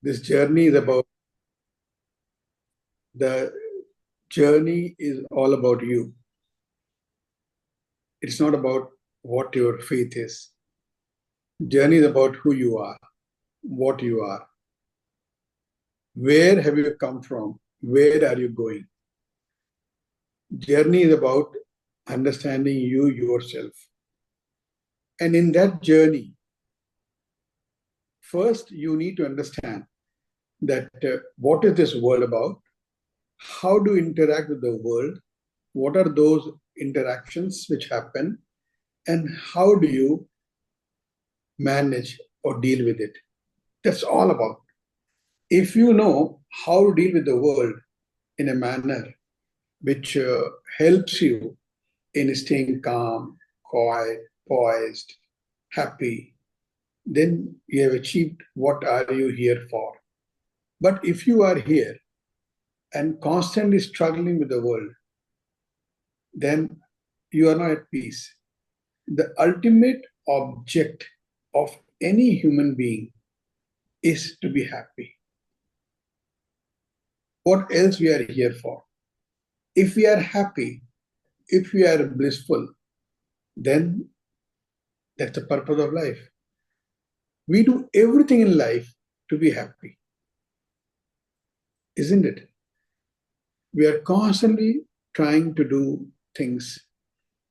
This journey is about, the journey is all about you. It's not about what your faith is. Journey is about who you are, what you are. Where have you come from? Where are you going? Journey is about understanding you yourself. And in that journey, first you need to understand that what is this world about? How do you interact with the world? What are those interactions which happen? And how do you manage or deal with it? That's all about. If you know how to deal with the world in a manner which helps you in staying calm, quiet, poised, happy, then you have achieved what are you here for. But if you are here and constantly struggling with the world, then you are not at peace. The ultimate object of any human being is to be happy. What else we are here for? If we are happy, if we are blissful, then that's the purpose of life. We do everything in life to be happy, isn't it? We are constantly trying to do things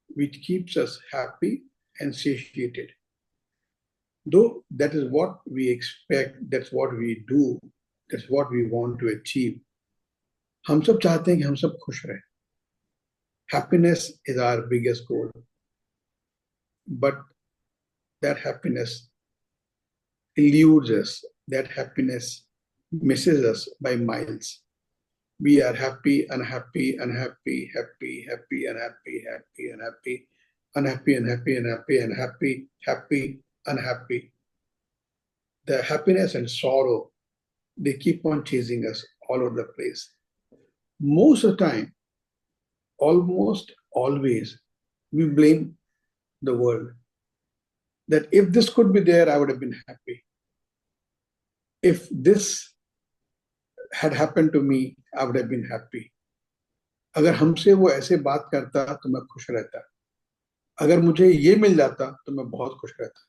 which keeps us happy and satiated. Though that is what we expect, that's what we do, that's what we want to achieve. हम सब चाहते हैं कि हम सब खुश रहें. Happiness is our biggest goal. But that happiness eludes us. That happiness misses us by miles. We are happy, unhappy, unhappy, happy, happy, unhappy, happy, unhappy, unhappy, unhappy, unhappy, unhappy, happy, unhappy. The happiness and sorrow, they keep on chasing us all over the place. Most of the time, almost always, we blame the world. That if this could be there, I would have been happy. If this had happened to me, I would have been happy. अगर हमसे वो ऐसे बात करता तो मैं खुश रहता. अगर मुझे ये मिल जाता तो मैं बहुत खुश रहता.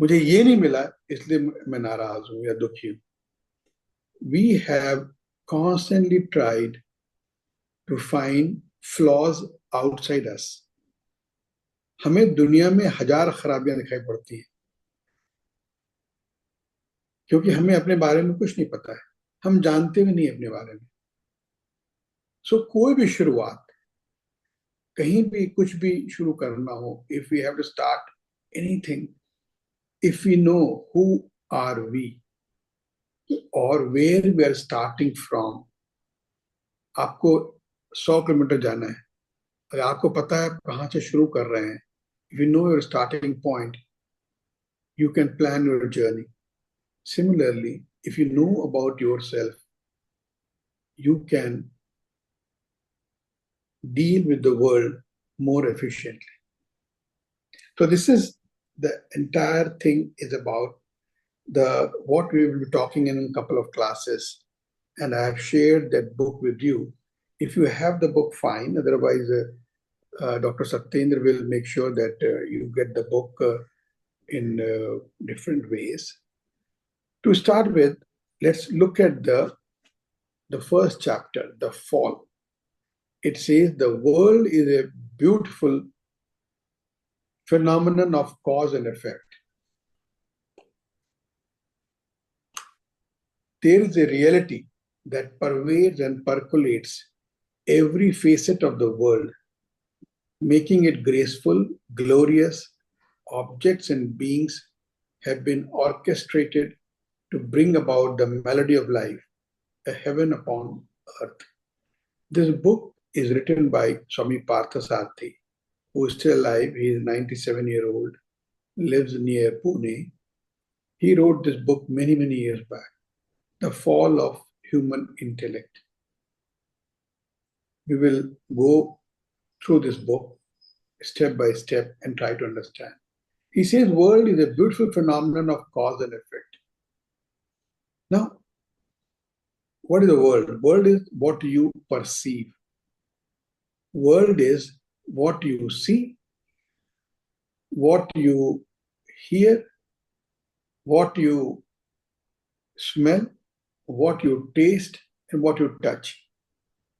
मुझे ये नहीं मिला इसलिए मैं नाराज हूं या दुखी हूं. We have constantly tried to find flaws outside us. हमें दुनिया में हजार खराबियां दिखाई पड़ती हैं क्योंकि हमें अपने बारे में कुछ नहीं पता है. हम जानते भी नहीं अपने बारे में. सो कोई भी शुरुआत, कहीं भी कुछ भी शुरू करना हो, if we have to start anything, if we know who are we और where we are starting from. आपको 100 किलोमीटर जाना है, अगर आपको पता है कहाँ से शुरू कर रहे हैं, if you know your starting point, you can plan your journey. Similarly, if you know about yourself, you can deal with the world more efficiently. So this is the entire thing is about what we will be talking in a couple of classes, and I have shared that book with you. If you have the book, fine. Otherwise, Dr. Satyendra will make sure that you get the book in different ways. To start with, let's look at the first chapter, the fall. It says the world is a beautiful phenomenon of cause and effect. There is a reality that pervades and percolates every facet of the world, making it graceful, glorious. Objects and beings have been orchestrated to bring about the melody of life, a heaven upon earth. This book is written by Swami Parthasarathy, who is still alive. He is 97-year-old, lives near Pune. He wrote this book many, many years back, The Fall of Human Intellect. We will go through this book step by step and try to understand. He says, world is a beautiful phenomenon of cause and effect. Now, What is the world? World is what you perceive. World is what you see, what you hear, what you smell, what you taste, and what you touch.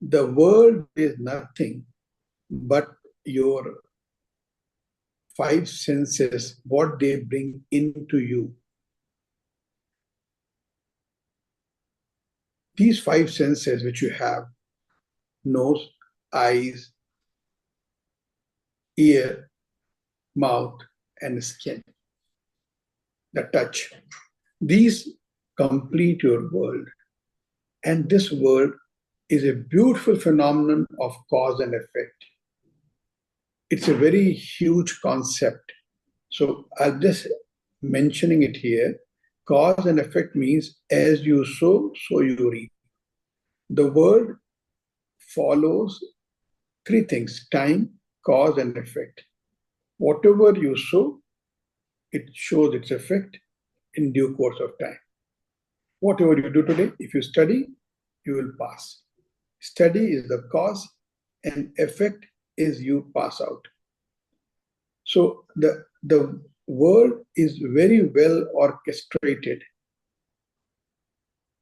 The world is nothing but your five senses, what they bring into you. These five senses which you have, nose, eyes, ear, mouth, and skin, the touch, these complete your world. And this world is a beautiful phenomenon of cause and effect. It's a very huge concept. So I'm just mentioning it here. Cause and effect means as you sow, so you reap. The world follows three things: time, cause, and effect. Whatever you sow, it shows its effect in due course of time. Whatever you do today, if you study, you will pass. Study is the cause, and effect is you pass out. So the world is very well orchestrated,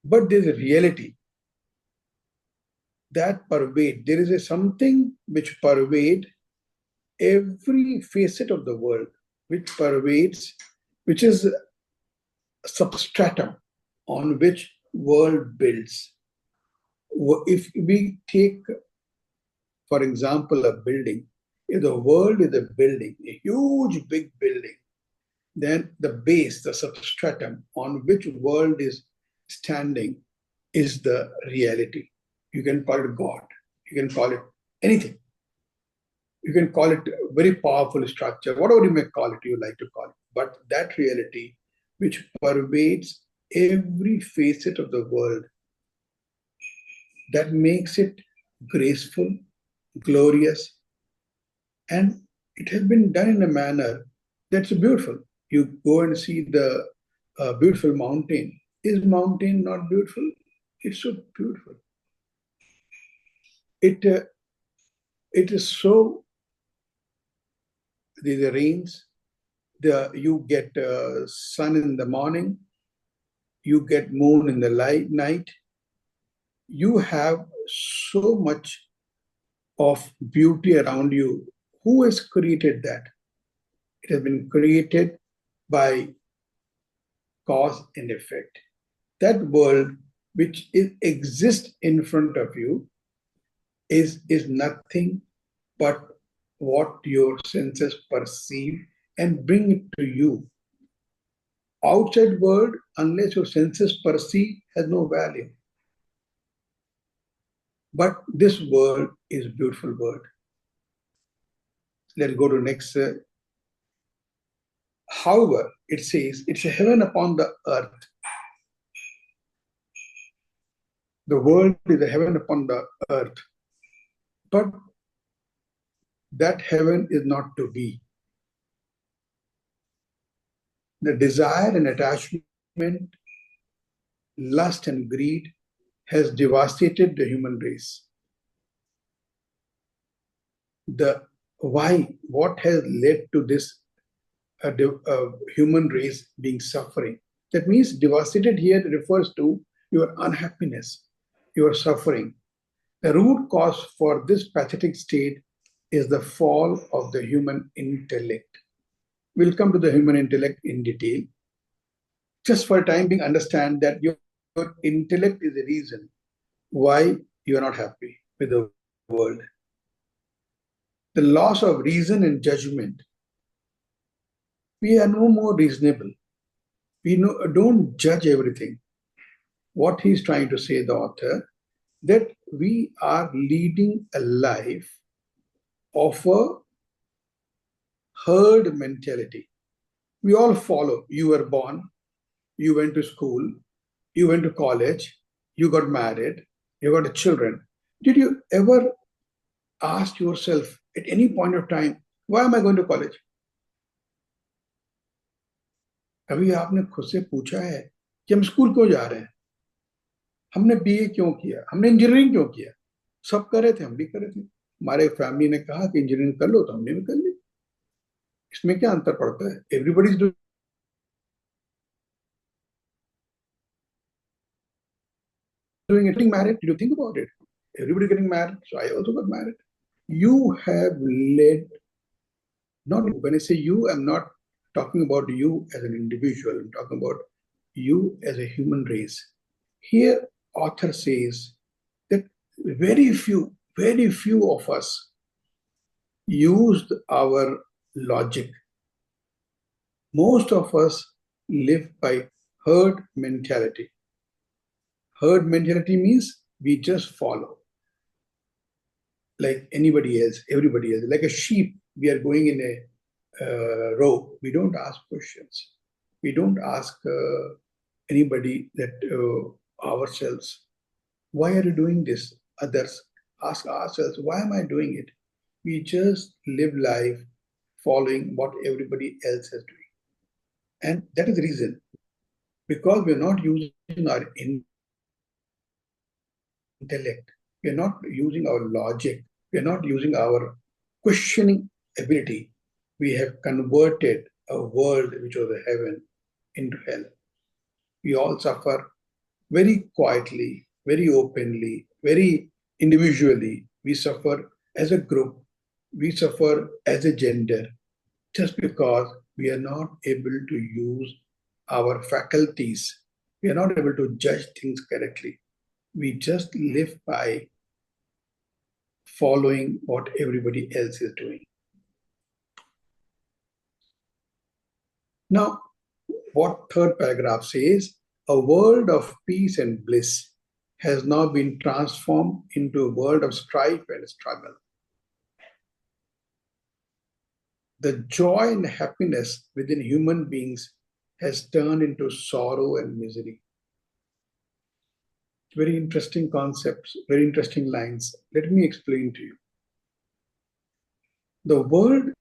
but there's a reality that pervades. There is something which pervades every facet of the world, which pervades, which is a substratum on which world builds. If we take, for example, a building, if the world is a building, a huge big building, then the base, the substratum on which world is standing is the reality. You can call it God. You can call it anything. You can call it a very powerful structure, whatever you may call it, you like to call it. But that reality which pervades every facet of the world, that makes it graceful, glorious, and it has been done in a manner that's beautiful. You go and see the beautiful mountain. Is mountain not beautiful? It's so beautiful. It is so. The rains. You get sun in the morning. You get moon in the night. You have so much of beauty around you. Who has created that? It has been created by cause and effect. That world which exists in front of you is nothing but what your senses perceive and bring it to you. Outside world, unless your senses perceive, has no value. But this world is a beautiful world. Let's go to next. However, it says it's a heaven upon the earth. The world is a heaven upon the earth. But that heaven is not to be. The desire and attachment, lust and greed has devastated the human race. What has led to this human race being suffering? That means devastated here refers to your unhappiness, your suffering. The root cause for this pathetic state is the fall of the human intellect. We'll come to the human intellect in detail. Just for a time being, understand that your intellect is the reason why you are not happy with the world. The loss of reason and judgment. We are no more reasonable. We don't judge everything. What he's trying to say, the author, that we are leading a life of a herd mentality. We all follow. You were born, you went to school, you went to college, you got married, you got children. Did you ever ask yourself at any point of time, why am I going to college? अभी आपने खुद से पूछा है कि हम school क्यों जा रहे हैं? हमने बीए क्यों किया, हमने इंजीनियरिंग क्यों किया, सब कर रहे थे, हम भी कर रहे थे। हमारे फैमिली ने कहा कि इंजीनियरिंग कर लो, तो हमने भी कर ली। इसमें क्या अंतर पड़ता है? Everybody is doing it. Getting married, did you think about it? Everybody getting married, so I also got married. You have led, not when I say you, I'm not talking about you as an individual, I'm talking about you as a human race. Here, author says that very few of us used our logic. Most of us live by herd mentality. Herd mentality means we just follow like anybody else, everybody else. Like a sheep, we are going in a row. We don't ask questions. We don't ask anybody that ourselves, why are you doing this? Others ask ourselves, why am I doing it? We just live life following what everybody else is doing. And that is the reason, because we're not using our intellect, we're not using our logic, we're not using our questioning ability. We have converted a world which was a heaven into hell. We all suffer very quietly, very openly, very individually. We suffer as a group, we suffer as a gender, just because we are not able to use our faculties. We are not able to judge things correctly. We just live by following what everybody else is doing. Now, what third paragraph says, a world of peace and bliss has now been transformed into a world of strife and struggle. The joy and happiness within human beings has turned into sorrow and misery. Very interesting concepts, very interesting lines. Let me explain to you. The world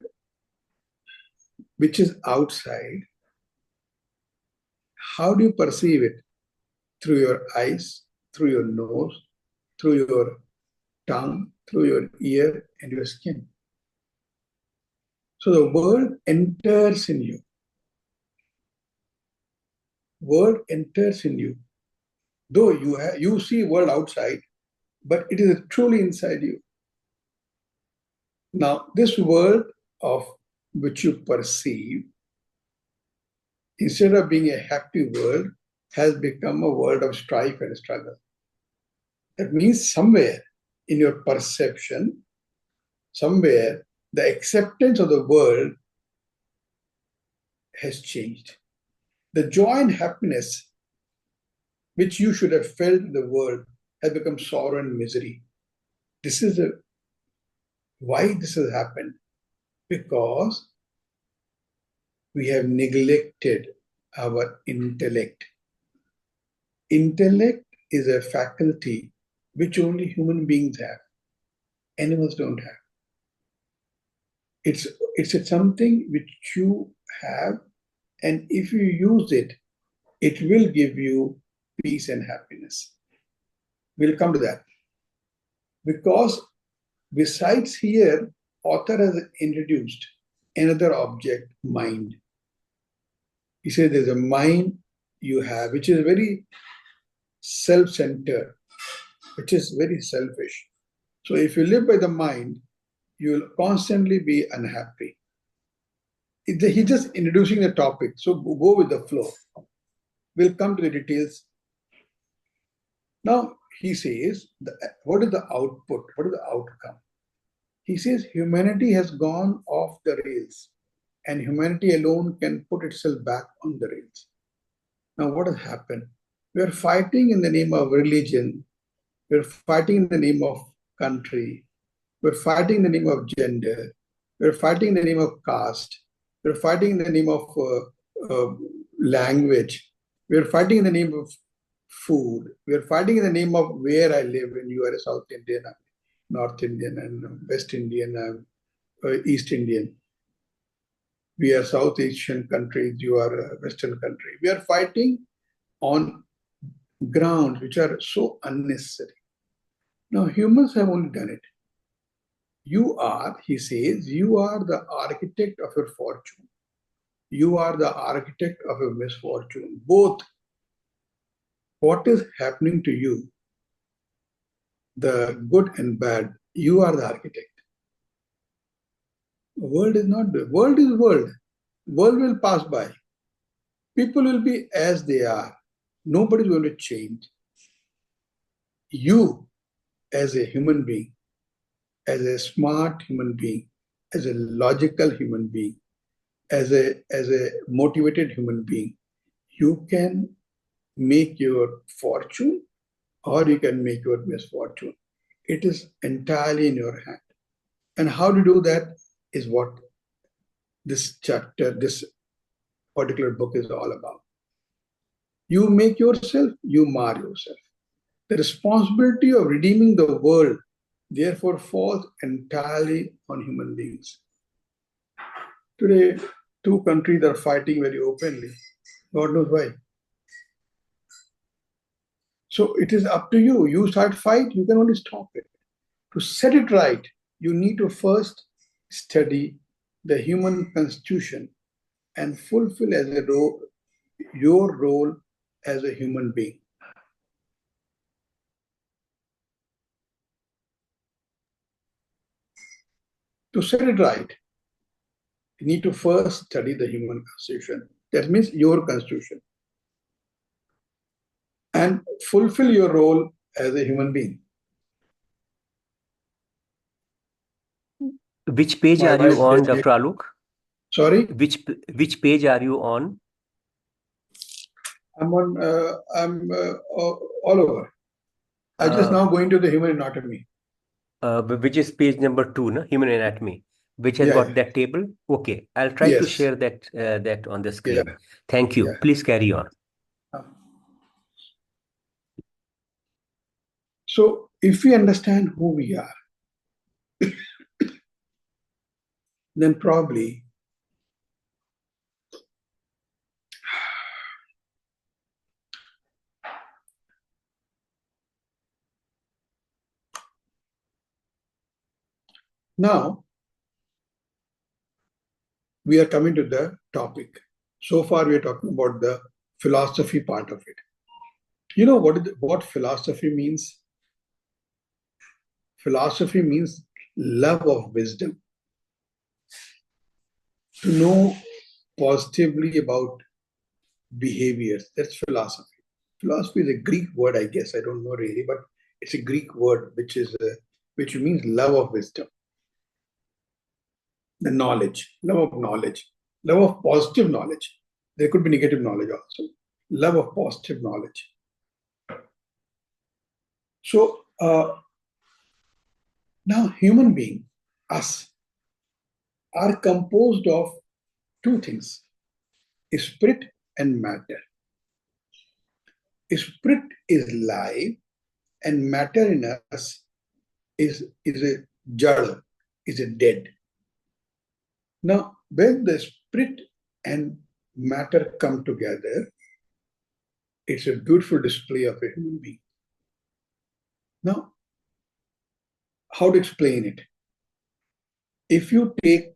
which is outside, how do you perceive it? Through your eyes, through your nose, through your tongue, through your ear and your skin. So the word enters in you. Word enters in you. Though you see world outside, but it is truly inside you. Now, this world of which you perceive, instead of being a happy world, has become a world of strife and struggle. That means somewhere in your perception, somewhere the acceptance of the world has changed. The joy and happiness which you should have felt in the world has become sorrow and misery. This is why this has happened. Because we have neglected our intellect. Intellect is a faculty which only human beings have. Animals don't have. It's something which you have, and if you use it, it will give you peace and happiness. We'll come to that. Because besides here, author has introduced another object, mind. He says there's a mind you have, which is very self-centered, which is very selfish. So if you live by the mind, you'll constantly be unhappy. He's just introducing the topic, so go with the flow. We'll come to the details. Now, he says, what is the output? What is the outcome? He says humanity has gone off the rails, and humanity alone can put itself back on the rails. Now, what has happened? We are fighting in the name of religion. We're fighting in the name of country. We're fighting in the name of gender. We're fighting in the name of caste. We're fighting in the name of language. We're fighting in the name of food. We're fighting in the name of where I live. And you are a South Indian, I'm North Indian, and West Indian, East Indian. We are South Asian countries. You are a Western country. We are fighting on grounds which are so unnecessary. Now, humans have only done it. You are, he says, you are the architect of your fortune. You are the architect of your misfortune. Both what is happening to you, the good and bad, you are the architect. World is not the world is world. World will pass by. People will be as they are. Nobody is going to change. You, as a human being, as a smart human being, as a logical human being, as a motivated human being, you can make your fortune or you can make your misfortune. It is entirely in your hand. And how to do that is what this chapter, this particular book is all about. You make yourself, you mar yourself. The responsibility of redeeming the world, therefore, falls entirely on human beings. Today, two countries are fighting very openly. God knows why. So it is up to you. You start fight, you can only stop it. To set it right, you need to first study the human constitution and fulfill as a role, your role as a human being. To set it right, you need to first study the human constitution. That means your constitution. And fulfill your role as a human being. Which page are you on, Dr. Alok? Sorry? Which page are you on? I'm all over. I just now going to the human anatomy. Which is page number 2, no? Human anatomy, which has got that table. Okay, I'll try to share that on the screen. Yeah. Thank you. Yeah. Please carry on. So, if we understand who we are, then probably now we are coming to the topic. So far, we are talking about the philosophy part of it. You know what philosophy means? Philosophy means love of wisdom. To know positively about behaviors. That's philosophy. Philosophy is a Greek word, I guess. I don't know really, but it's a Greek word which means love of wisdom. The knowledge, love of knowledge, love of positive knowledge. There could be negative knowledge also. Love of positive knowledge. So now human being, us, are composed of two things, spirit and matter. Spirit is live and matter in us is a jada, is a dead. Now, when the spirit and matter come together, it's a beautiful display of a human being. Now, how to explain it? If you take,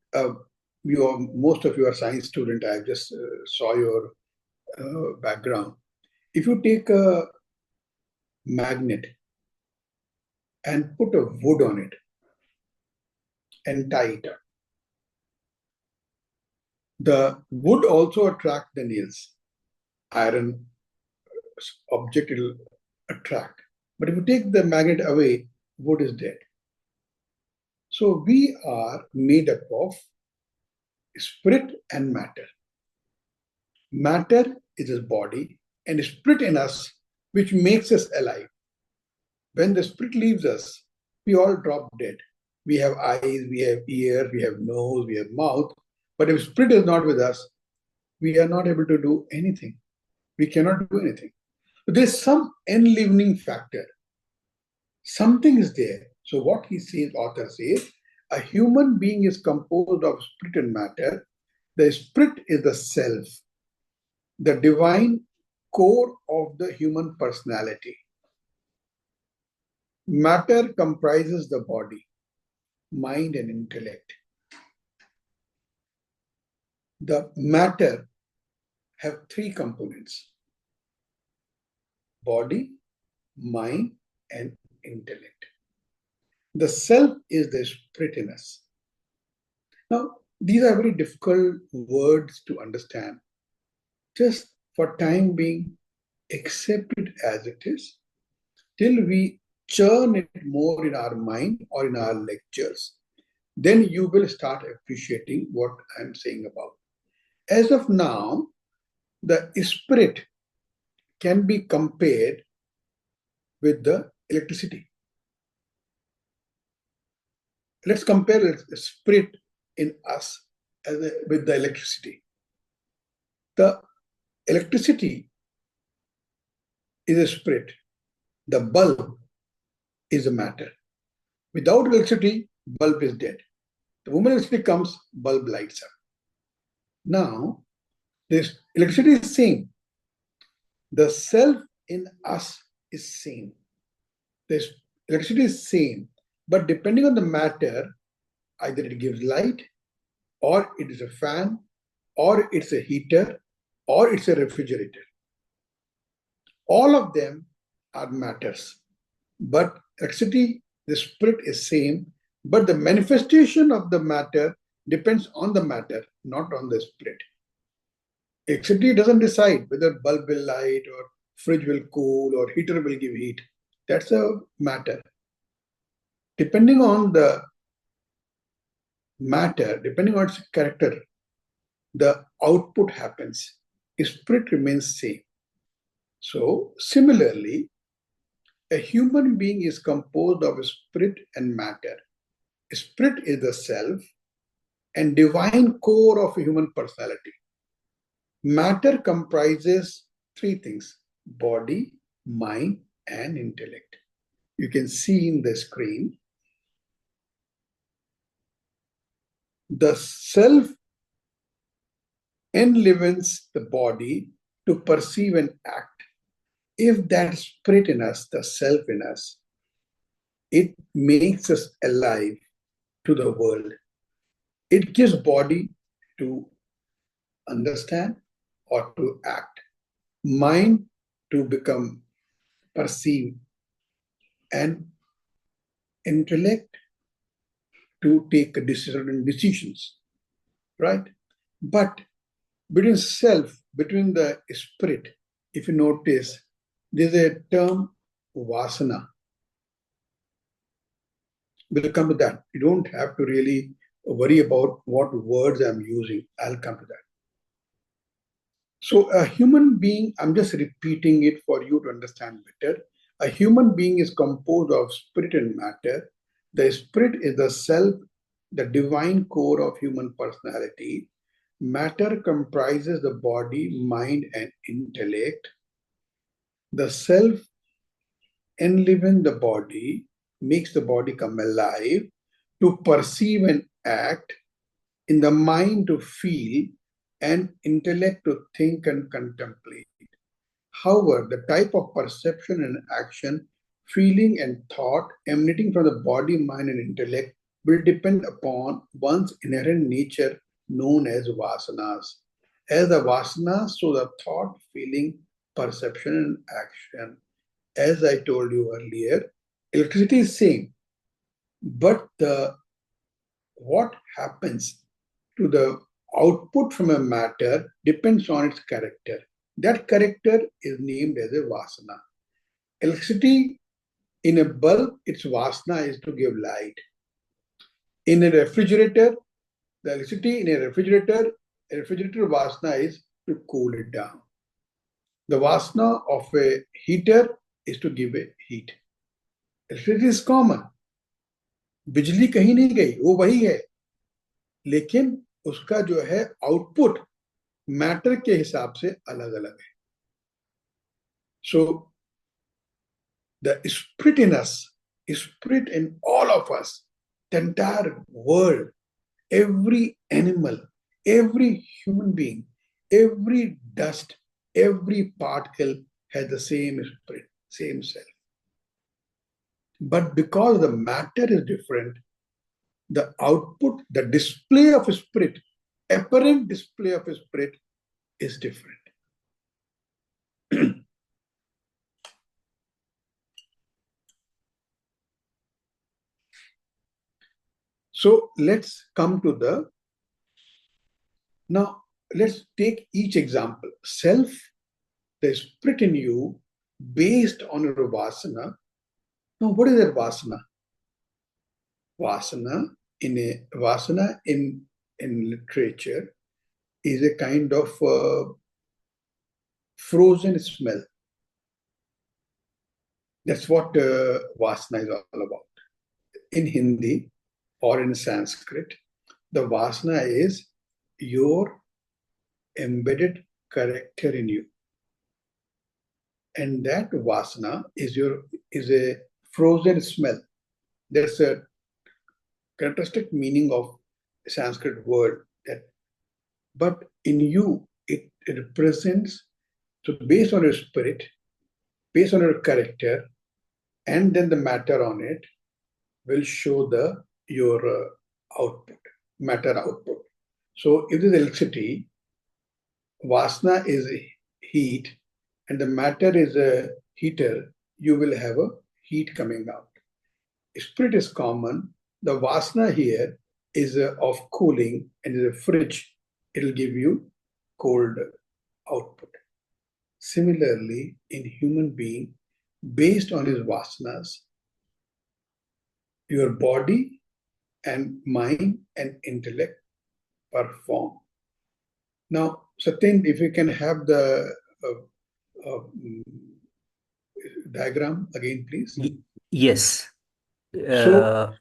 most of you are science student, I just saw your background. If you take a magnet and put a wood on it and tie it up, the wood also attract the nails. Iron object it will attract. But if you take the magnet away, wood is dead. So we are made up of spirit and matter. Matter is his body and spirit in us, which makes us alive. When the spirit leaves us, we all drop dead. We have eyes, we have ears, we have nose, we have mouth. But if spirit is not with us, we are not able to do anything. We cannot do anything. But there's some enlivening factor. Something is there. So what he says, author says, a human being is composed of spirit and matter. The spirit is the self. The divine core of the human personality. Matter comprises the body, mind, and intellect. The matter have three components: body, mind, and intellect. The self is the spirit in us. Now, these are very difficult words to understand. Just for time being, accept it as it is, till we churn it more in our mind or in our lectures. Then you will start appreciating what I'm saying about. As of now, the spirit can be compared with the electricity. Let's compare the spirit in us with the electricity. The electricity is a spirit. The bulb is a matter. Without electricity, bulb is dead. The moment electricity comes, bulb lights up. Now, this electricity is same. The self in us is same. This electricity is same, but depending on the matter, either it gives light, or it is a fan, or it's a heater, or it's a refrigerator. All of them are matters. But electricity, the spirit is same, but the manifestation of the matter depends on the matter, not on the spirit. Electricity doesn't decide whether bulb will light or fridge will cool or heater will give heat. That's a matter. Depending on the matter, depending on its character, the output happens. Spirit remains same. So similarly, a human being is composed of spirit and matter. Spirit is the self and divine core of a human personality. Matter comprises three things: body, mind, and intellect. You can see in the screen. The self enlivens the body to perceive and act. If that spirit in us, the self in us, it makes us alive to the world. It gives body to understand or to act, mind to become perceive, and intellect to take certain decisions, right? But between self, between the spirit, if you notice, there's a term vasana. We'll come to that. You don't have to really worry about what words I'm using. I'll come to that. So a human being, I'm just repeating it for you to understand better. A human being is composed of spirit and matter. The spirit is the self, the divine core of human personality. Matter comprises the body, mind, and intellect. The self enliven the body, makes the body come alive, to perceive and act, in the mind to feel, and intellect to think and contemplate. However, the type of perception and action, feeling and thought emanating from the body, mind, and intellect will depend upon one's inherent nature known as vasanas. As the vasanas, so the thought, feeling, perception, and action. As I told you earlier, electricity is same, but what happens to the output from a matter depends on its character. That character is named as a vasana. Electricity in a bulb, its vasana is to give light. In a refrigerator, the electricity in a refrigerator vasana is to cool it down. The vasana of a heater is to give a heat. Electricity is common. बिजली कहीं नहीं गई, वो वही है, लेकिन उसका जो है आउटपुट मैटर के हिसाब से अलग अलग है. So the spirit in us, spirit in all of us, the entire world, every animal, every human being, every dust, every particle has the same spirit, same self. But because the matter is different, the output, the display of spirit, apparent display of spirit is different. So let's come to now let's take each example. Self, the spirit in you based on your vasana. Now, what is that vasana? Vasana in literature is a kind of frozen smell. That's what vasana is all about. In Hindi or in Sanskrit, the vasana is your embedded character in you. And that vasana is a frozen smell. That's a characteristic meaning of Sanskrit word. But in you, it represents, so based on your spirit, based on your character, and then the matter on it will show your output, matter output. So if there's electricity, vasana is heat, and the matter is a heater, you will have a heat coming out. Spirit is common. The vasana here is of cooling, and is a fridge. It will give you cold output. Similarly, in human being, based on his vasanas, your body and mind and intellect perform. Now, Satyen, if you can have the diagram again, please. Yes. So,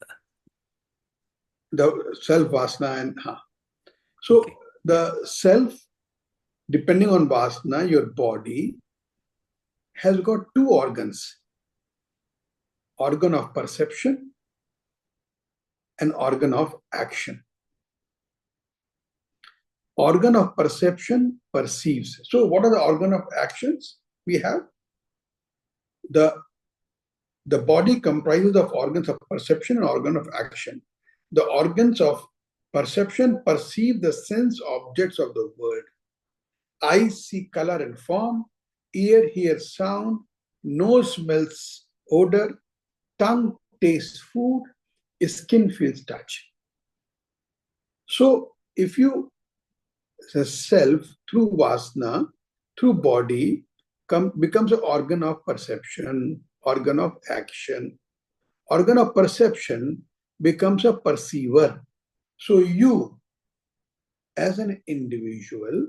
the self vasana and so okay. The self, depending on vasana, your body has got two organs: organ of perception and organ of action. Organ of perception perceives. So what are the organ of actions? We have the body comprises of organs of perception and organ of action. The organs of perception perceive the sense objects of the world. Eyes see color and form, ear hears sound, nose smells odor, tongue tastes food, skin feels touch. So if you, the self through vasana, through body, becomes an organ of perception, organ of action. Organ of perception becomes a perceiver. So you, as an individual,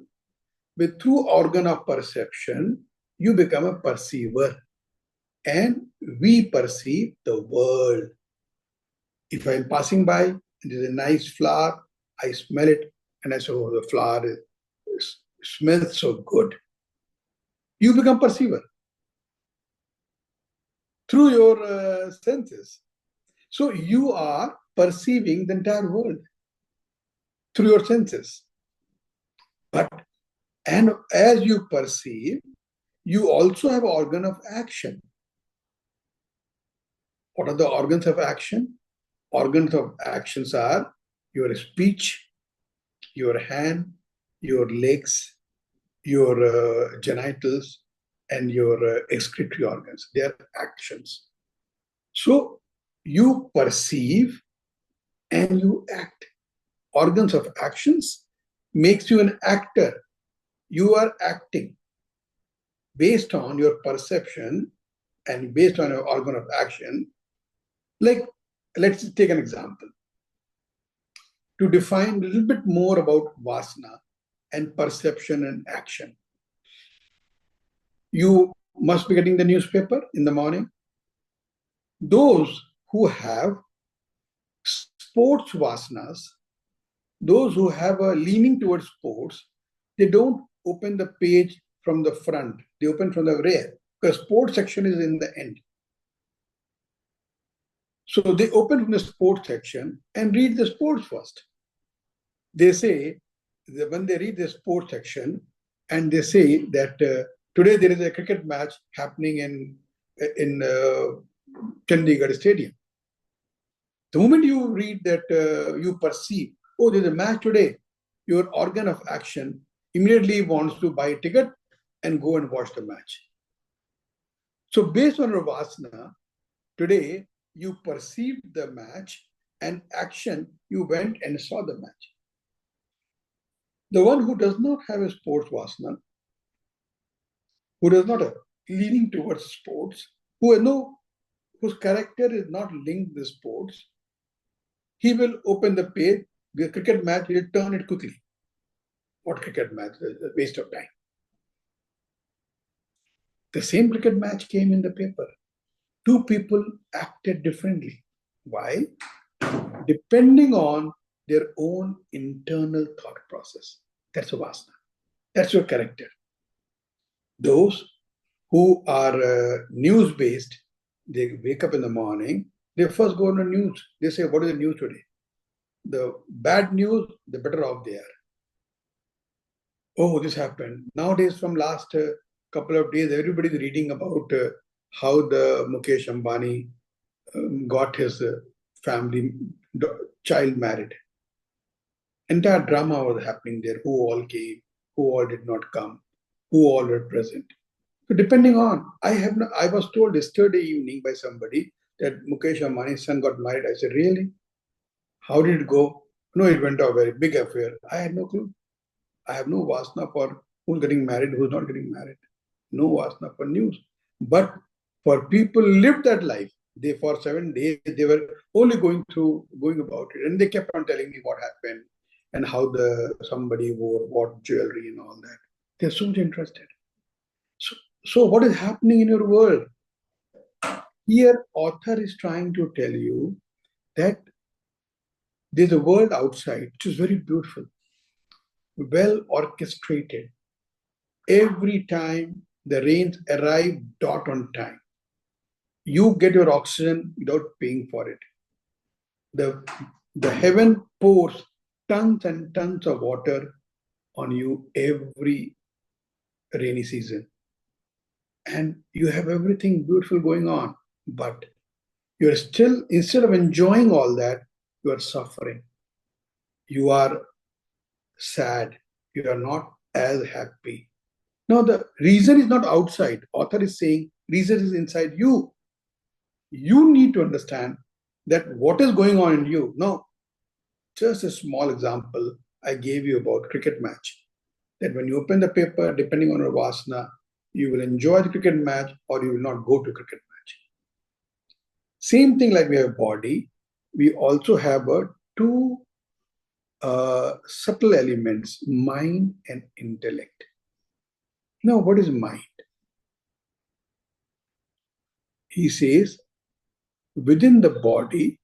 with through organ of perception, you become a perceiver. And we perceive the world. If I'm passing by and there's a nice flower, I smell it and I say, oh, the flower smells so good. You become perceiver through your senses. So you are perceiving the entire world through your senses. And as you perceive, you also have organ of action. What are the organs of action? Organs of actions are your speech, your hand, your legs, your genitals, and your excretory organs. They are actions. So you perceive and you act. Organs of actions makes you an actor. You are acting based on your perception and based on your organ of action. Like, let's take an example. To define a little bit more about vasana and perception and action. You must be getting the newspaper in the morning. Those who have sports vasanas, those who have a leaning towards sports, they don't open the page from the front. They open from the rear because sports section is in the end. So they open from the sports section and read the sports first. They say that when they read the sports section and they say that today there is a cricket match happening in Chandigarh Stadium. The moment you read that, you perceive, oh, there's a match today, your organ of action immediately wants to buy a ticket and go and watch the match. So based on your vasana, today you perceived the match and action, you went and saw the match. The one who does not have a sports vasana, who does not have leaning towards sports, whose character is not linked to sports, he will open the page, the cricket match, he'll turn it quickly. What cricket match? It's a waste of time. The same cricket match came in the paper. Two people acted differently. Why? Depending on their own internal thought process. That's a vasana. That's your character. Those who are news-based, they wake up in the morning, they first go on the news. They say, what is the news today? The bad news, the better off they are. Oh, this happened. Nowadays, from last couple of days, everybody is reading about how the Mukesh Ambani got his family child married. Entire drama was happening there. Who all came, who all did not come, who all were present. So depending on, I was told yesterday evening by somebody that Mukesh Ambani's son got married. I said, really? How did it go? No, it went a very big affair. I had no clue. I have no vasana for who's getting married, who's not getting married. No vasana for news. But for people who lived that life, they for 7 days, they were only going about it. And they kept on telling me what happened and how somebody wore what jewelry and all that. They're so much interested. So what is happening in your world? Here, author is trying to tell you that there's a world outside which is very beautiful, well orchestrated. Every time the rains arrive dot on time. You get your oxygen without paying for it. The heaven pours tons and tons of water on you every rainy season. And you have everything beautiful going on. But you're still, instead of enjoying all that, you are suffering. You are sad. You are not as happy. Now, the reason is not outside. Author is saying reason is inside you. You need to understand that what is going on in you. Now, just a small example I gave you about cricket match. That when you open the paper, depending on your vasana, you will enjoy the cricket match or you will not go to cricket match. Same thing like we have body, we also have two subtle elements, mind and intellect. Now, what is mind? He says, within the body,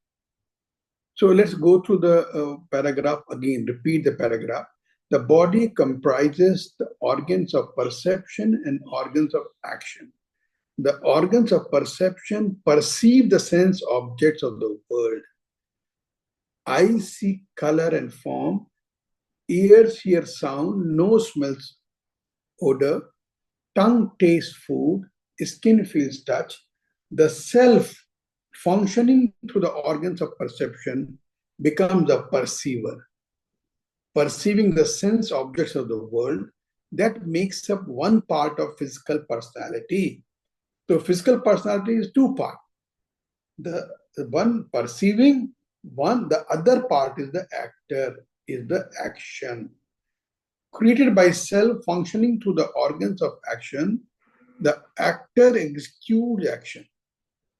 so let's go through the paragraph again, repeat the paragraph. The body comprises the organs of perception and organs of action. The organs of perception perceive the sense objects of the world. Eyes see color and form, ears hear sound, nose smells odor, tongue tastes food, skin feels touch. The self functioning through the organs of perception becomes a perceiver, perceiving the sense objects of the world. That makes up one part of physical personality. So physical personality is two parts. The one perceiving, the other part is the actor, is the action. Created by self functioning through the organs of action, the actor executes action.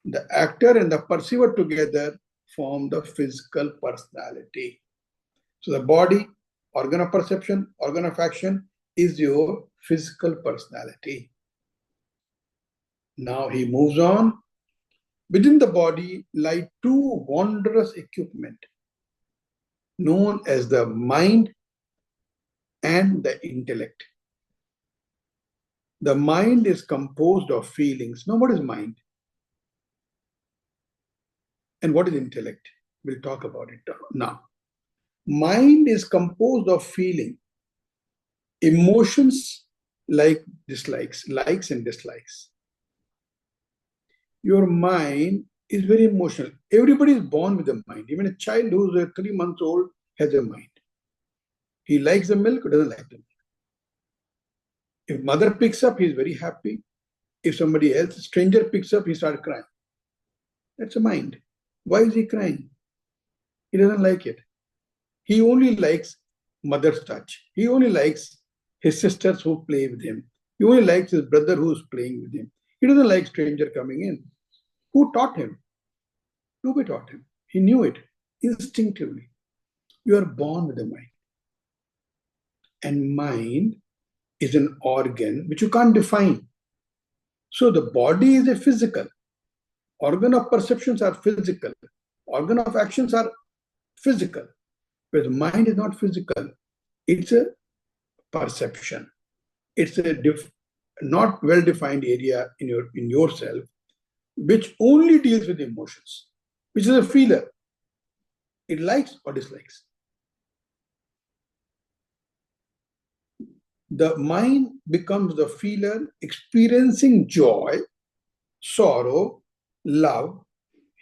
The actor and the perceiver together form the physical personality. So the body, organ of perception, organ of action is your physical personality. Now he moves on. Within the body lie two wondrous equipment known as the mind and the intellect. The mind is composed of feelings. Now, what is mind? And what is intellect? We'll talk about it now. Mind is composed of feeling, emotions, dislikes, likes and dislikes. Your mind is very emotional. Everybody is born with a mind. Even a child who's 3 months old has a mind. He likes the milk or doesn't like the milk. If mother picks up, he's very happy. If somebody else, stranger picks up, he starts crying. That's a mind. Why is he crying? He doesn't like it. He only likes mother's touch. He only likes his sisters who play with him. He only likes his brother who's playing with him. He doesn't like stranger coming in. Who taught him? Nobody taught him. He knew it instinctively. You are born with a mind. And mind is an organ which you can't define. So the body is a physical. Organ of perceptions are physical. Organ of actions are physical. But the mind is not physical. It's a perception. It's a not well-defined area in yourself, which only deals with emotions, which is a feeler. It likes or dislikes. The mind becomes the feeler experiencing joy, sorrow, love,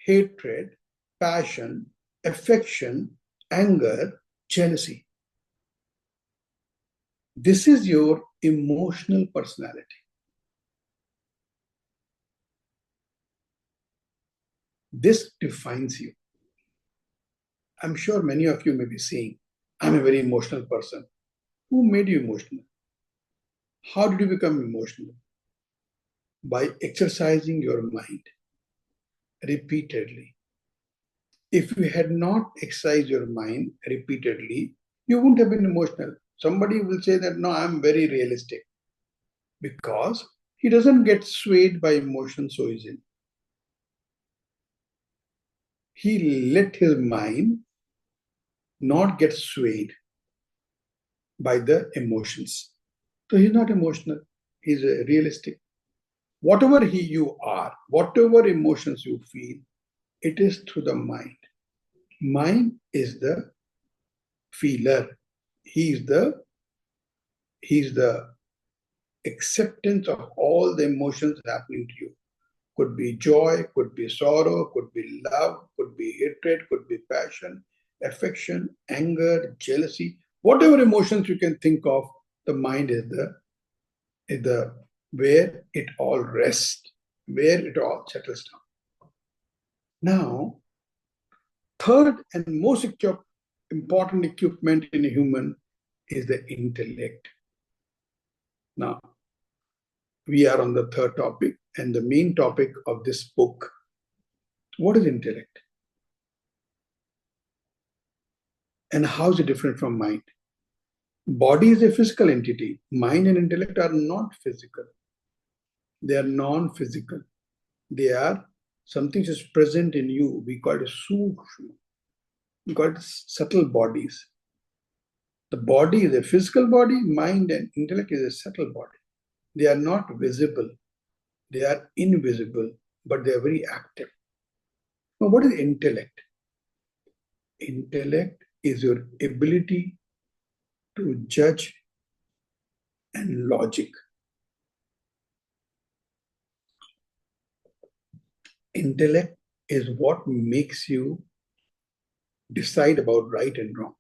hatred, passion, affection, anger, jealousy. This is your emotional personality. This defines you. I'm sure many of you may be saying, I'm a very emotional person. Who made you emotional? How did you become emotional? By exercising your mind repeatedly. If you had not exercised your mind repeatedly, you wouldn't have been emotional. Somebody will say that, no, I'm very realistic. Because he doesn't get swayed by emotion so easily. He let his mind not get swayed by the emotions. So he's not emotional. He's realistic. Whatever you are, whatever emotions you feel, it is through the mind. Mind is the feeler. He's the acceptance of all the emotions happening to you. Could be joy, could be sorrow, could be love, could be hatred, could be passion, affection, anger, jealousy. Whatever emotions you can think of, the mind is the where it all rests, where it all settles down. Now, third and most important equipment in a human is the intellect. Now, we are on the third topic and the main topic of this book. What is intellect? And how is it different from mind? Body is a physical entity. Mind and intellect are not physical. They are non-physical. They are something that is present in you. We call it sukshma. We call it subtle bodies. The body is a physical body. Mind and intellect is a subtle body. They are not visible. They are invisible, but they are very active. Now, what is intellect? Intellect is your ability to judge and logic. Intellect is what makes you decide about right and wrong.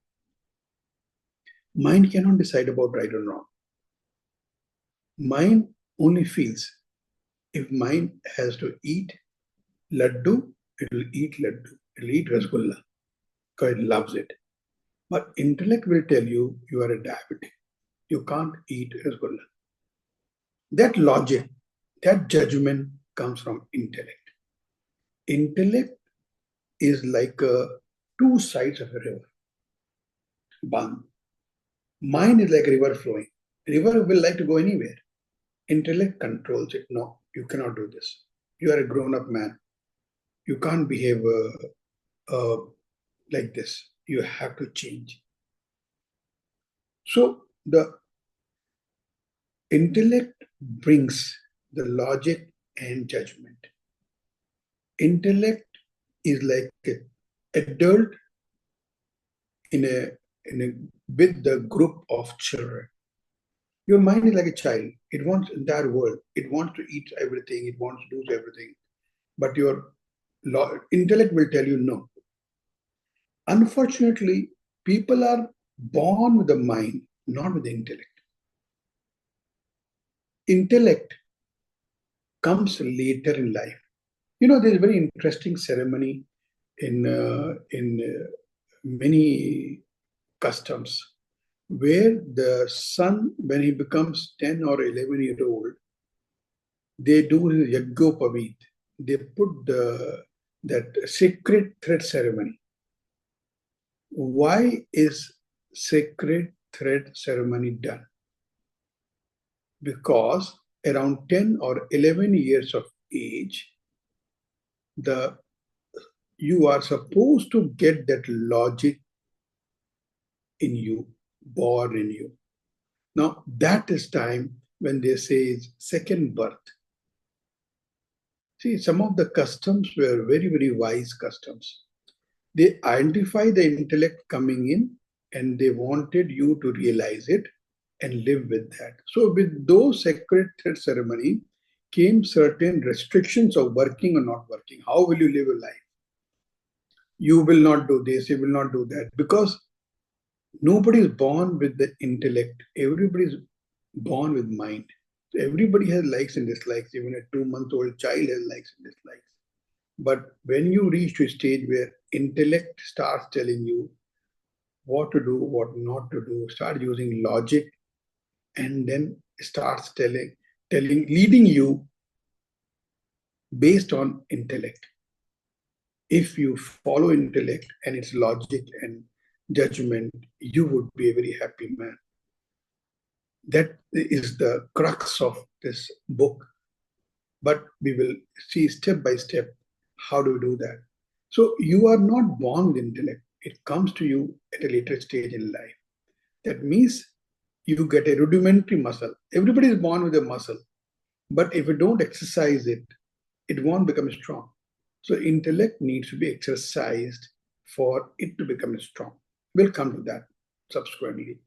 Mind cannot decide about right and wrong. Mind only feels. If mind has to eat laddu, it will eat laddu. It will eat rasgulla because it loves it. But intellect will tell you you are a diabetic. You can't eat rasgulla. That logic, that judgment comes from intellect. Intellect is like two sides of a river. One. Mind is like a river flowing. River will like to go anywhere. Intellect controls it. No, you cannot do this. You are a grown-up man. You can't behave like this. You have to change. So the intellect brings the logic and judgment. Intellect is like an adult with the group of children. Your mind is like a child. It wants the entire world. It wants to eat everything. It wants to do everything. But your intellect will tell you no. Unfortunately, people are born with the mind, not with the intellect. Intellect comes later in life. There's a very interesting ceremony in many customs where the son, when he becomes 10 or 11-year-old, they do his Yaggopavit. They put that sacred thread ceremony. Why is sacred thread ceremony done? Because around 10 or 11 years of age, you are supposed to get that logic in you, born in you. Now, that is time when they say it's second birth. See, some of the customs were very, very wise customs. They identify the intellect coming in and they wanted you to realize it and live with that. So with those sacred thread ceremony came certain restrictions of working or not working. How will you live a life? You will not do this, you will not do that. Because nobody is born with the intellect. Everybody is born with mind. So everybody has likes and dislikes. Even a 2-month-old child has likes and dislikes. But when you reach to a stage where intellect starts telling you what to do, what not to do, start using logic, and then starts leading you based on intellect. If you follow intellect and its logic and judgment, you would be a very happy man. That is the crux of this book. But we will see step by step how do we do that. So you are not born with intellect. It comes to you at a later stage in life. That means you get a rudimentary muscle. Everybody is born with a muscle. But if you don't exercise it, it won't become strong. So intellect needs to be exercised for it to become strong. We'll come to that subsequently.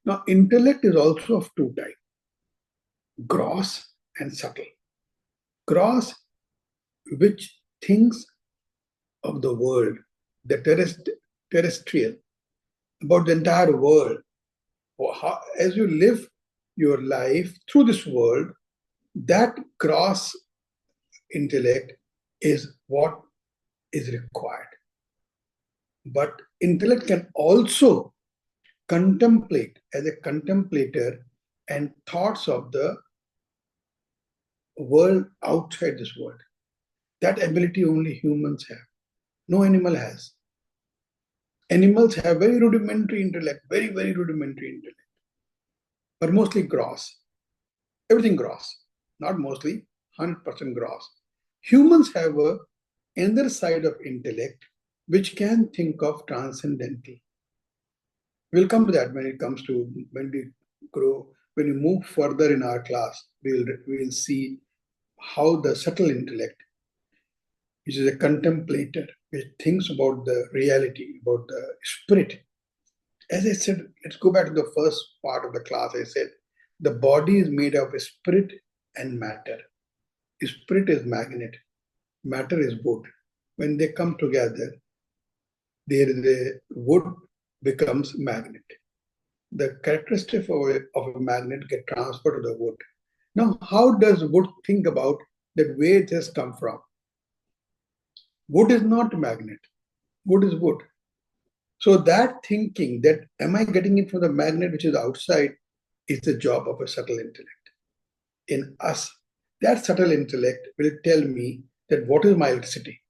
Now, intellect is also of two types, gross and subtle. Gross, which thinks of the world, the terrestrial, about the entire world. As you live your life through this world, that gross intellect is what is required. But intellect can also contemplate as a contemplator and thoughts of the world outside this world. That ability only humans have. No animal has. Animals have very rudimentary intellect, very, very rudimentary intellect, but mostly gross. Everything gross, not mostly, 100% gross. Humans have another side of intellect which can think of transcendental. We'll come to that when it comes to when we grow, when we move further in our class, we'll see how the subtle intellect, which is a contemplator, which thinks about the reality, about the spirit. As I said, let's go back to the first part of the class. I said, the body is made of spirit and matter. Spirit is magnet, matter is wood. When they come together, there is a wood becomes magnet. The characteristic of a magnet get transferred to the wood. Now, how does wood think about that where it has come from? Wood is not a magnet. Wood is wood. So that thinking that am I getting it from the magnet which is outside is the job of a subtle intellect. In us, that subtle intellect will tell me that what is my electricity.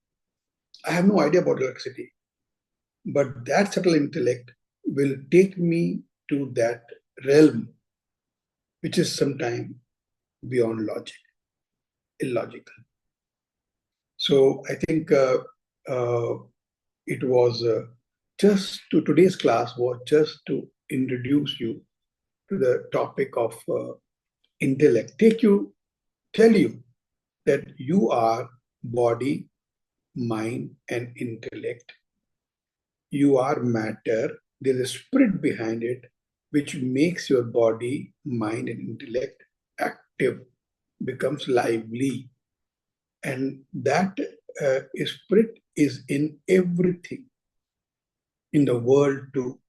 I have no idea about electricity. But that subtle intellect will take me to that realm, which is sometime beyond logic, illogical. So I think it was today's class was just to introduce you to the topic of intellect. Tell you that you are body, mind, and intellect. You are matter. There is a spirit behind it. which makes your body, mind, and intellect active, becomes lively. And that spirit is in everything in the world too.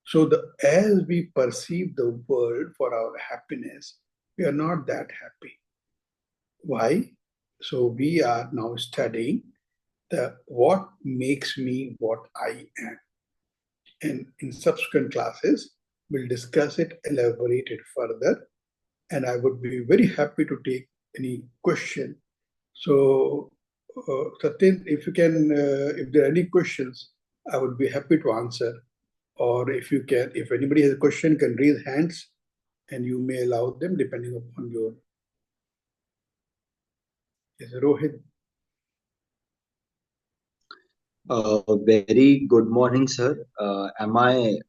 So as we perceive the world for our happiness, we are not that happy. Why? So we are now studying what makes me what I am. And in subsequent classes, we'll discuss it, elaborate it further. And I would be very happy to take any question. So, Satyen, if you can, if there are any questions, I would be happy to answer. Or if you can, if anybody has a question, can raise hands and you may allow them depending upon your. Yes, Rohit. Very good morning, sir. Am I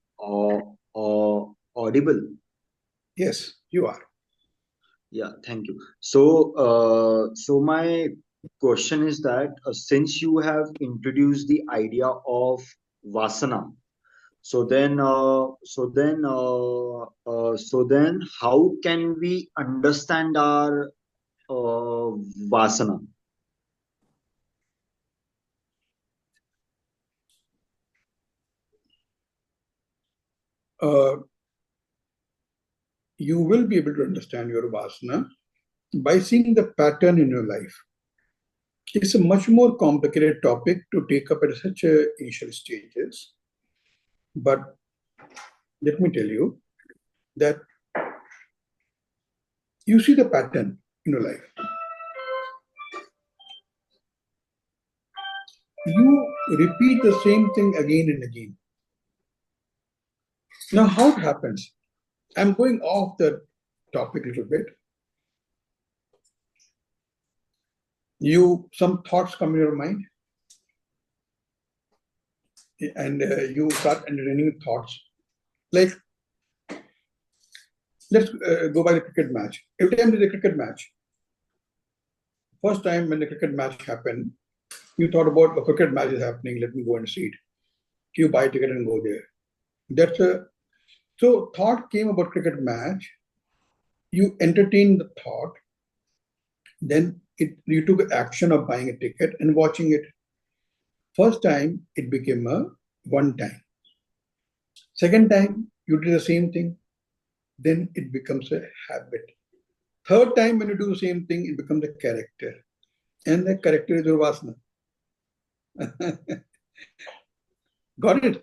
audible? Yes, you are. Yeah, thank you. So my question is that since you have introduced the idea of vasana, so then, how can we understand our vasana? You will be able to understand your vasana by seeing the pattern in your life. It's a much more complicated topic to take up at such initial stages. But let me tell you that you see the pattern in your life. You repeat the same thing again and again. Now, how it happens? I'm going off the topic a little bit. Some thoughts come in your mind, and you start entertaining thoughts. Like, let's go by the cricket match. Every time there's a cricket match, first time when the cricket match happened, you thought about a cricket match is happening, let me go and see it. You buy a ticket and go there. So thought came about cricket match, you entertained the thought, then you took action of buying a ticket and watching it. First time, it became a one time. Second time, you did the same thing, then it becomes a habit. Third time, when you do the same thing, it becomes a character. And the character is your vasana. Got it?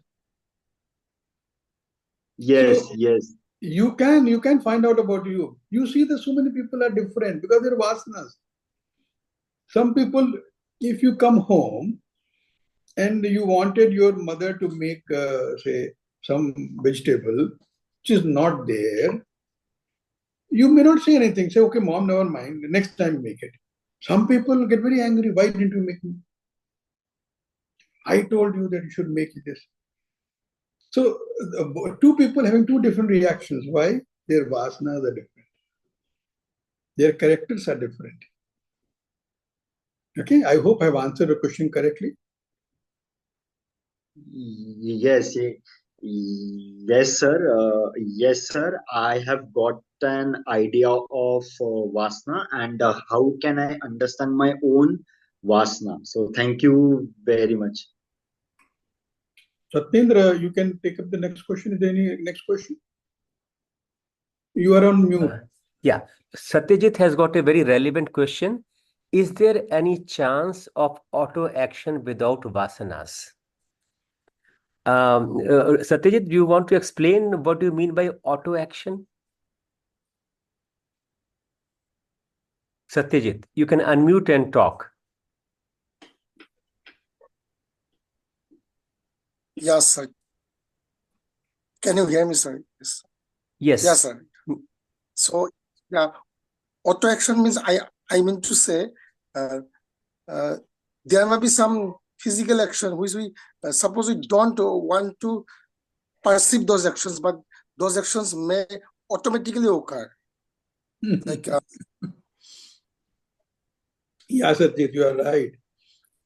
Yes, so, yes. You can find out about you. You see that so many people are different because they're vasanas. Some people, if you come home and you wanted your mother to make, say, some vegetable, which is not there, you may not say anything. Say, okay, mom, never mind. Next time make it. Some people get very angry. Why didn't you make me? I told you that you should make this. So, two people having two different reactions. Why? Their vasanas are different. Their characters are different. Okay, I hope I've answered the question correctly. Yes, yes, sir. Yes, sir. I have got an idea of vasana and how can I understand my own vasana. So, thank you very much. Satyendra, you can take up the next question. Is there any next question? You are on mute. Yeah, Satyajit has got a very relevant question. Is there any chance of auto action without vasanas? Satyajit, do you want to explain what you mean by auto action? Satyajit, you can unmute and talk. Yes, sir. Can you hear me, sir? Yes. Yes, sir. So, yeah, auto action means I mean to say there may be some physical action which we suppose we don't want to perceive those actions, but those actions may automatically occur. Like yes, Satyajit, you are right.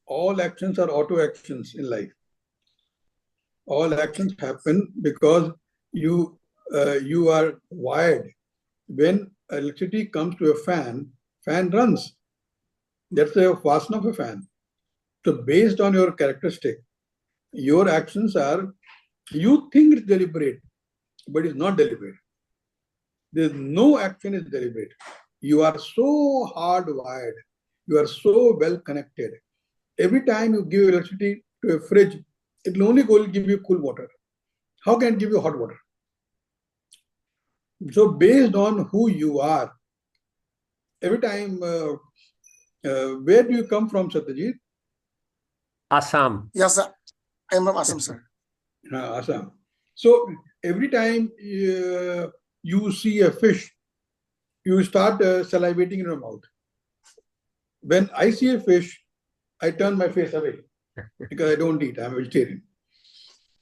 All actions are auto actions in life. All actions happen because you you are wired. When electricity comes to a fan runs. That's the Vasana of a fan. So based on your characteristic, your actions are, you think it's deliberate, but it's not deliberate. There's no action is deliberate. You are so hardwired. You are so well connected. Every time you give electricity to a fridge, it will only go give you cool water. How can it give you hot water? So based on who you are, every time, where do you come from, Satyajit? Assam. Yes, sir. I'm from Assam, sir. Assam. So every time you see a fish, you start salivating in your mouth. When I see a fish, I turn my face away because I don't eat. I'm a vegetarian.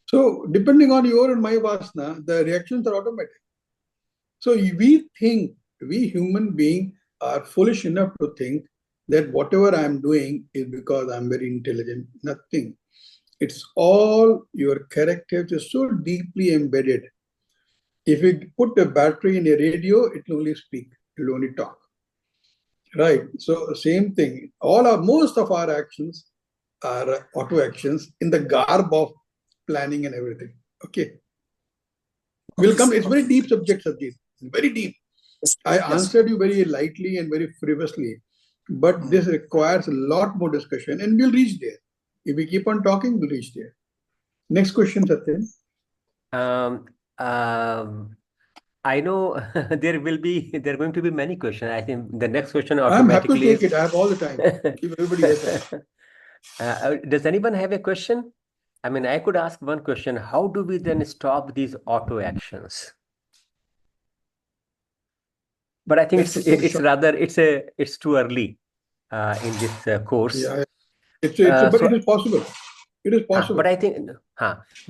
So depending on your and my vasana, the reactions are automatic. So we human beings are foolish enough to think that whatever I'm doing is because I'm very intelligent. Nothing. It's all your character is so deeply embedded. If you put a battery in a radio, it will only speak, it will only talk. Right. So same thing. Most of our actions are auto actions in the garb of planning and everything. Okay. We'll come. It's very deep subject, Sajid. Very deep. I answered you very lightly and very frivolously, but this requires a lot more discussion, and we'll reach there. If we keep on talking, we'll reach there. Next question, Satyan. I know there are going to be many questions. I think the next question I'm happy automatically to take it. I have all the time. If everybody has does anyone have a question? I mean, I could ask one question. How do we then stop these auto actions? But I think it's too early in this course. Yeah, but it is possible. It is possible. But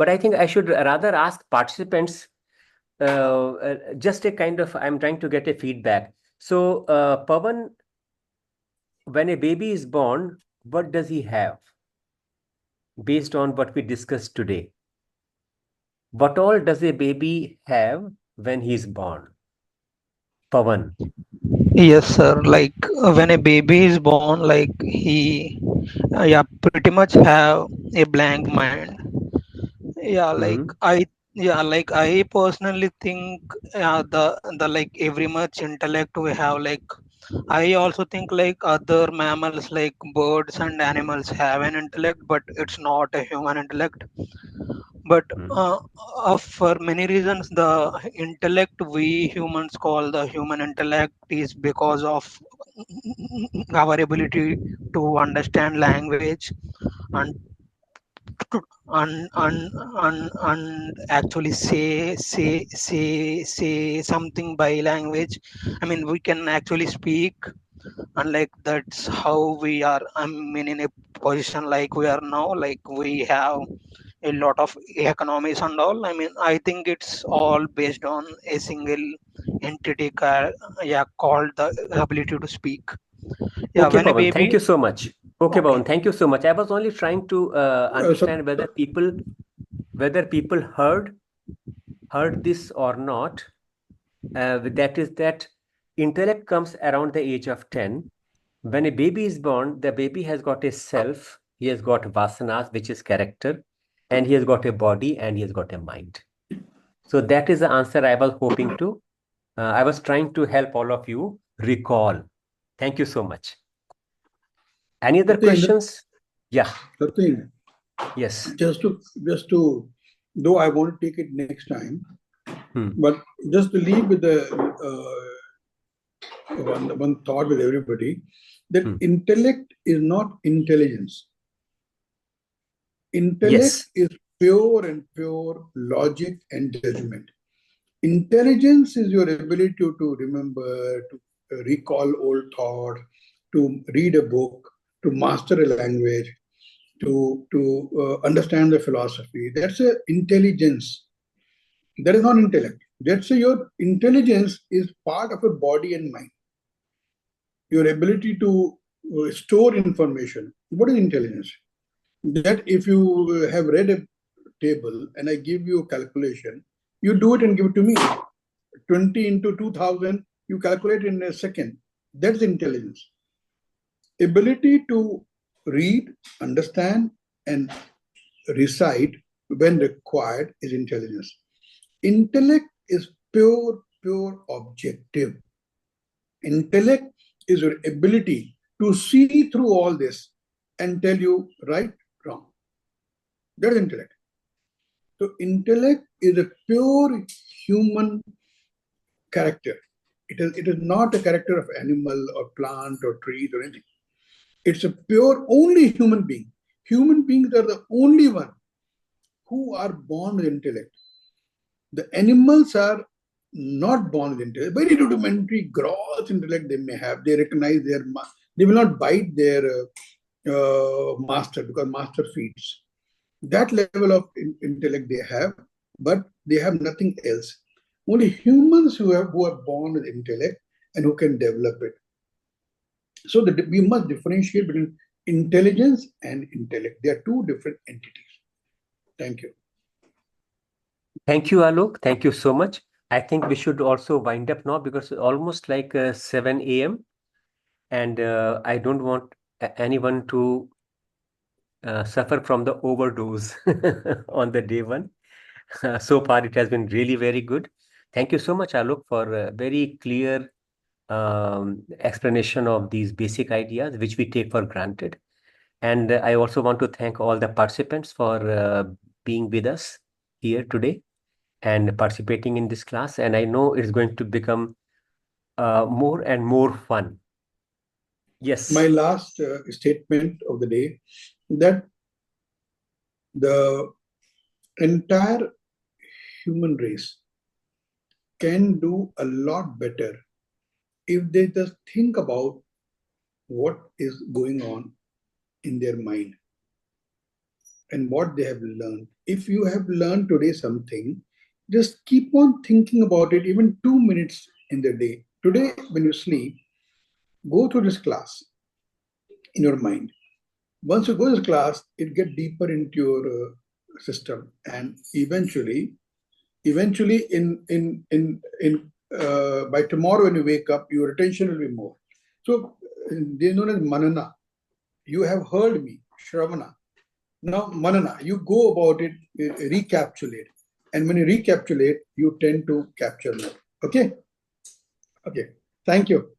I think I should rather ask participants just a kind of, I'm trying to get a feedback. So, Pawan, when a baby is born, what does he have? Based on what we discussed today, what all does a baby have when he's born? Pawan. Yes, sir. Like when a baby is born, like he, pretty much have a blank mind. Yeah, like I personally think the like every much intellect we have, like I also think like other mammals like birds and animals have an intellect, but it's not a human intellect. But for many reasons, the intellect we humans call the human intellect is because of our ability to understand language and and actually say something by language. I mean, we can actually speak, and like that's how we are. I mean, in a position like we are now, like we have a lot of economies and all. I mean, I think it's all based on a single entity called the ability to speak. Yeah, okay, when a Pawan, baby. thank you so much. Okay, Pawan, thank you so much. I was only trying to understand whether people heard this or not. That is that intellect comes around the age of 10. When a baby is born, the baby has got a self, he has got vasanas, which is character, and he has got a body and he has got a mind. So that is the answer I was hoping to. I was trying to help all of you recall. Thank you so much. Any other questions? Yeah. Satyan, yes. Just to, though I want to take it next time, but just to leave with the one thought with everybody, that intellect is not intelligence. Intellect is pure logic and judgment. Intelligence is your ability to remember, to recall old thoughts, to read a book, to master a language, to understand the philosophy. That's a intelligence. That is not intellect. That's your intelligence is part of your body and mind. Your ability to store information. What is intelligence? That if you have read a table and I give you a calculation, You do it and give it to me. 20 into 2000, you calculate in a second. That's intelligence. Ability to read, understand, and recite when required is intelligence. Intellect is pure objective. Intellect is your ability to see through all this and tell you right, wrong. That is intellect. So intellect is a pure human character. It is not a character of animal or plant or trees or anything. It's a pure only human being. Human beings are the only one who are born with intellect. The animals are not born with intellect. Very rudimentary, gross intellect they may have. They recognize they will not bite their master because master feeds. That level of intellect they have, but they have nothing else. Only humans who are born with intellect and who can develop it. So we must differentiate between intelligence and intellect. They are two different entities. Thank you. Thank you, Alok. Thank you so much. I think we should also wind up now because it's almost like 7 a.m. And I don't want anyone to suffer from the overdose on the day one. So far, it has been really very good. Thank you so much, Alok, for a very clear explanation of these basic ideas, which we take for granted. And I also want to thank all the participants for being with us here today and participating in this class. And I know it's going to become more and more fun. Yes. My last statement of the day, that the entire human race can do a lot better if they just think about what is going on in their mind and what they have learned. If you have learned today something, just keep on thinking about it even 2 minutes in the day. Today, when you sleep, go through this class in your mind. Once you go to this class, it gets deeper into your system, and eventually, by tomorrow when you wake up, your attention will be more. So, they are known as manana. You have heard me, Shravana. Now, manana, you go about it, recapitulate. And when you recapitulate, you tend to capture more. Okay? Okay. Thank you.